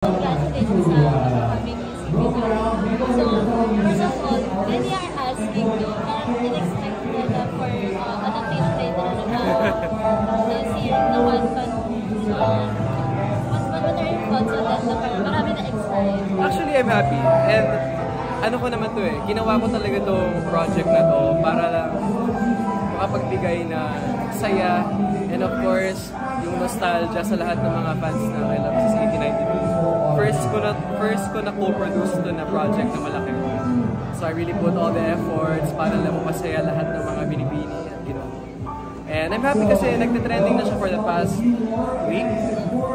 Congratulations sa upcoming music video. So, first of all, when we are asking you, parang unexpected na for adaptation later na series na One Fun. So, what are your thoughts on that? Marami na excited. Actually, I'm happy. And ano ko naman to ginawa ko talaga tong project na to para lang makapagbigay na saya and of course, yung nostalgia sa lahat ng mga fans na I love since 1992. First ko na co-produce to na project na malaki. So I really put all the efforts para lang mapasaya lahat ng mga binibini at ginawa. And I'm happy kasi nagte-trending na siya for the past week.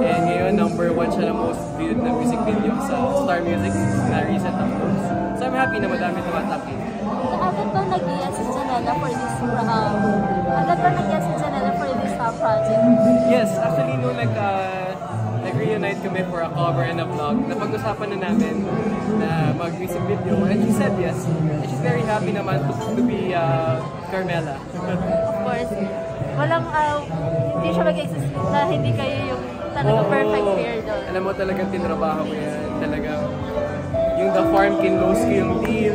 And ngayon, #1 siya na most viewed na music video sa Star Music na recent uploads. So I'm happy na madami tumatapin. Agad ba nag-yes si Janela for this project? Yes, actually no nag-reunite kami for a cover and a vlog. Napag-usapan na namin na mag-music video and she said yes. And she's very happy naman to be Carmela. Of course. Walang, hindi siya mag-exist na hindi kayo yung talaga perfect pair doon. Alam mo talagang tinrabaho ko yan. Talagang yung The Farm Kinlowski yung deal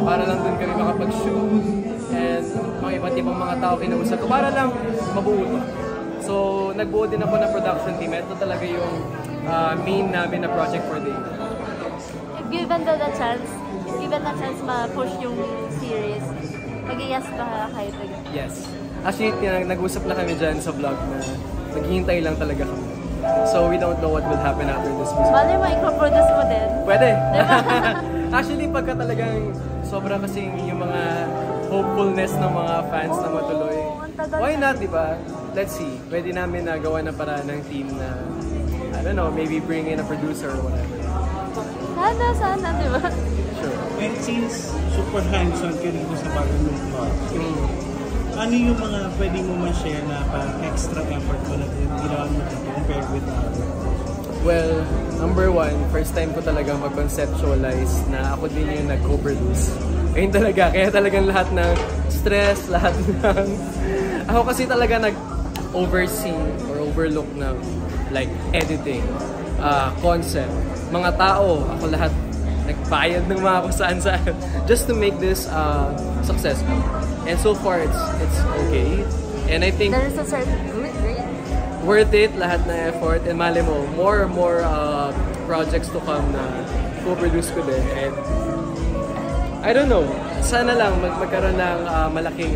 para lang doon kami makapag-shoot and mga iba't ibang mga tao kinausap ko para lang mabuo to. So, nagbuo din ako ng production team. Ito talaga yung main namin na project for the year. If given the chance ma-push yung series, mag-i-yes ka kayo talaga? Yes. Actually, nag-usap na kami dyan sa vlog na naghihintay lang talaga kami. So, we don't know what will happen after this music. Bale, ma-produce mo din? Pwede! Actually, pagka talagang sobra kasing yung mga hopefulness ng mga fans na matuloy, why not, diba? Let's see. Pwede namin nagawa na paraan ng team na, I don't know, maybe bring in a producer or whatever. Sana, diba? Sure. And since super hands-on ka dito sa bagong project, ano yung mga pwede mo ma-share na parang extra effort mo na ginawa mo dito compared with others? Well, #1, first time ko talaga mag-conceptualize na ako din yung nag-co-produce. Ayun talaga, kaya talagang lahat ng stress, lahat ng... Ako kasi talaga nag-oversee or overlook ng like editing, concept, mga tao, ako lahat nagbayad ng mga kung saan-saan just to make this successful. And so far, it's okay. And I think there is a certain good, right? Worth it, lahat na effort. And mali mo, more and more projects to come na co-produce ko din. And I don't know, sana lang magkaroon ng malaking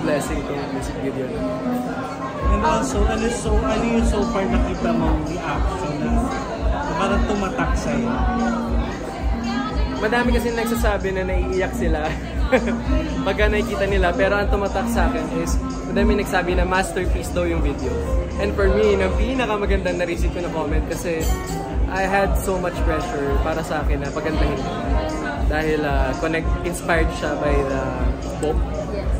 blessing itong music video na. And also, ano yung so far nakita mong reaction na parang tumatak sa'yo? Madami kasi nagsasabi na naiiyak sila pagka nakikita nila, pero ang tumatak sa akin is madami nagsabi na masterpiece daw yung video. And for me, ang pinakamagandang na-receive ko na comment kasi I had so much pressure para sa akin na pagandahin ko. Dahil inspired siya by the book.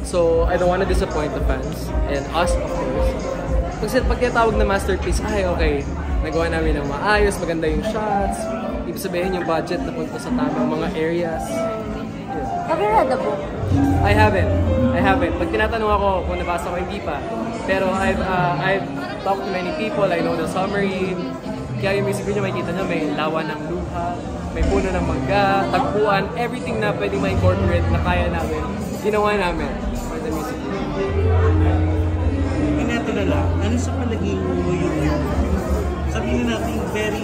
So I don't want to disappoint the fans and us of course. Pag tinatawag na masterpiece, okay, nagawa namin ng maayos, maganda yung shots. Ibig sabihin yung budget na punta sa tamang mga areas. Have you read the book? I haven't. Pag tinatanong ako kung nabasa ko, hindi pa. Pero I've talked to many people, I know the summary. Kaya yung music video makikita nyo, may lawa ng luha, may puno ng mangga, tagpuan, everything na pwedeng ma-incorporate na kaya namin, ginawa namin for the music video. And ito na lang, ano sa palagay mo yung sabihin natin very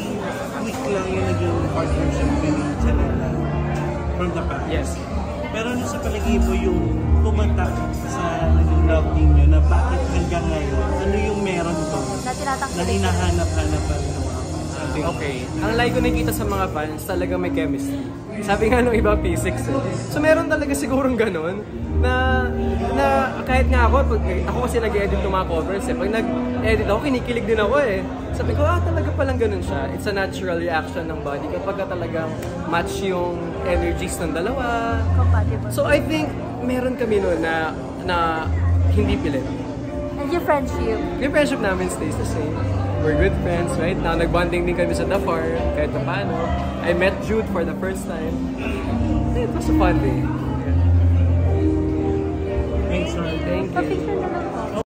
quick lang yung naging partnership with Janela from the past? Yes. Pero ano sa palagay mo yung tumatak sa naging love team nyo na bakit hanggang ngayon, ano yung meron to na hinahanap-hanap pa rin ng mga fans? Okay. Ang like ko nakikita sa mga fans, talaga may chemistry. Sabi nga nung iba, physics So meron talaga sigurong ganun na kahit nga ako kasi nag-edit ng mga covers Pag nag-edit ako, kinikilig din ako Sabi ko, talaga palang ganun siya. It's a natural reaction ng body kapag talagang match yung energies ng dalawa. Compatible. So I think meron kami noon na hindi pilit. And your friendship? Yung friendship namin stays the same. We're good friends right now. Nag-bonding din kami sa The Farm kahit na paano. I met Jude for the first time. It was a fun day. Thanks, sir. Thank you. Pa-picture naman